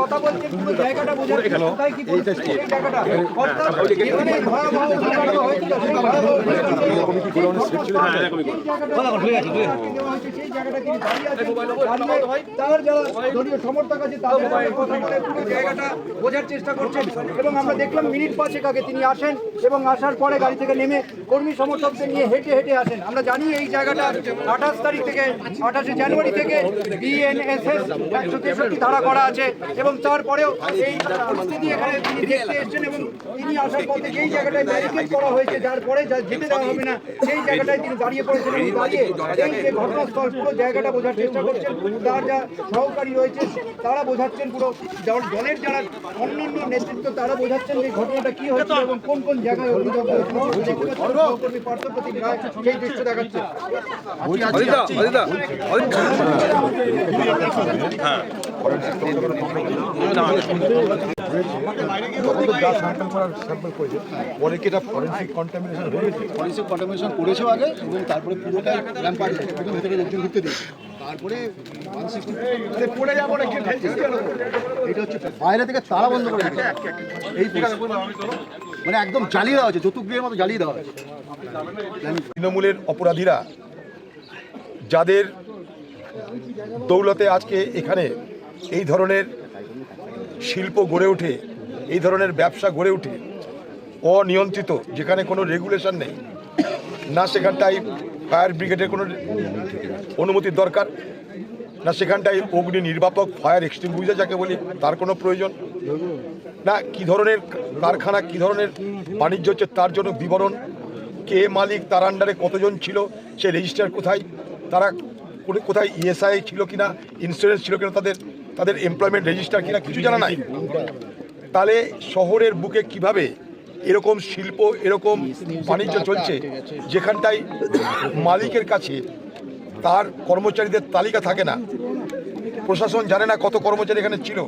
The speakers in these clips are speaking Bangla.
কথা বলছেন পুরো জায়গাটা বোঝার কোথায় কি পরিস্থিতি এই জায়গাটা অর্থাৎ এখানে ভয়াবহ দুর্ঘটনা হয়েছিল সেই জায়গাটা কি দাঁড়িয়ে আছে তার যারা দলীয় সমর্থক আছে তাদের সঙ্গে কথা বলে পুরো জায়গাটা বোঝার চেষ্টা করছেন এবং আমরা দেখলাম মিনিট পাঁচেক আগে তিনি আসেন এবং আসার পরে গাড়ি থেকে নেমে কর্মী সমর্থকদের নিয়ে হেঁটে হেঁটে আসেন। আমরা জানি এই জায়গাটা 28 জানুয়ারি থেকে বিএনএসএস 163 ধারা করা আছে এবং তারপরেও এই পরিস্থিতি এখানে তিনি দেখতে এসেছেন এবং তিনি আসার পথে যেই জায়গাটায় ব্যারিকেড করা হয়েছে যার পরে যেতে দেওয়া হবে না সেই জায়গাটায় তিনি দাঁড়িয়ে পড়েছেন এবং দাঁড়িয়ে এই যে ঘটনাস্থল পুরো জায়গাটা বোঝার চেষ্টা করছেন। তার যা সহকারী রয়েছে তারা বোঝাচ্ছেন, পুরো দলের যারা অন্যান্য নেতৃত্ব তারা বোঝাচ্ছেন যে ঘটনাটা কি হয়েছে এবং কোন কোন জায়গায় অভিযোগ হয়েছে। সহকর্মী পার্থপ্রতিম রায় সেই দৃশ্য দেখাচ্ছে। ফরেন্সিক কন্টামিনেশন করেছেও আগে এবং তারপরে পুরোটাই র্যাম্পার ভেতরে লোকজন ঢুকতে দিয়েছে, তারপরে পড়ে যাবো না এটা হচ্ছে বাইরে থেকে তালা বন্ধ করে এই মানে একদম জ্বালিয়ে দেওয়া হয়েছে, চতুর্গৃহের মতো জ্বালিয়ে দেওয়া হয়েছে। তৃণমূলের অপরাধীরা যাদের দৌলতে আজকে এখানে এই ধরনের শিল্প গড়ে ওঠে, এই ধরনের ব্যবসা গড়ে ওঠে অনিয়ন্ত্রিত, যেখানে কোনো রেগুলেশন নেই, না সেখানটায় ফায়ার ব্রিগেডের কোনো অনুমতির দরকার, না সেখানটায় অগ্নি নির্বাপক ফায়ার এক্সটিংগুইজার যাকে বলি তার কোনো প্রয়োজন না, কী ধরনের কারখানা কী ধরনের বাণিজ্য হচ্ছে তার জন্য বিবরণ, কে মালিক, তার আন্ডারে কতজন ছিল, সে রেজিস্টার কোথায়, তারা কোথায় ইএসআই ছিল কিনা, ইন্স্যুরেন্স ছিল কিনা, তাদের এমপ্লয়মেন্ট রেজিস্টার কিনা কিছু জানা নাই। তাহলে শহরের বুকে কিভাবে এরকম শিল্প এরকম বাণিজ্য চলছে যেখানটায় মালিকের কাছে তার কর্মচারীদের তালিকা থাকে না, প্রশাসন জানে না কত কর্মচারী এখানে ছিল,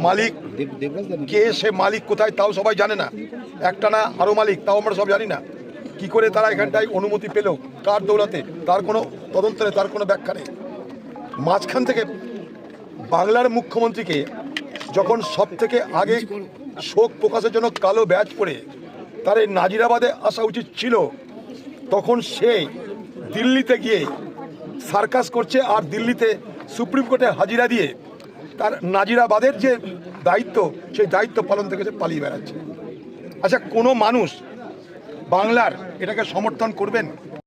মালিক কে, সে মালিক কোথায় তাও সবাই জানে না, একটা না আরও মালিক তাও আমরা সব জানি না। কি করে তারা এখানটায় অনুমতি পেল, কার দৌলতে, তার কোনো তদন্ত নেই, তার কোনো ব্যাখ্যা নেই। মাঝখান থেকে বাংলার মুখ্যমন্ত্রীকে যখন সব থেকে আগে শোক প্রকাশের জন্য কালো ব্যাজ পরে তার এই নাজিরাবাদে আসা উচিত ছিল, তখন সে দিল্লিতে গিয়ে সার্কাস করছে আর দিল্লিতে সুপ্রিম কোর্টে হাজিরা দিয়ে তার নাজিরাবাদের যে দায়িত্ব সেই দায়িত্ব পালন থেকে সে পালিয়ে বেড়াচ্ছে। আচ্ছা, কোনো মানুষ বাংলার এটাকে সমর্থন করবেন?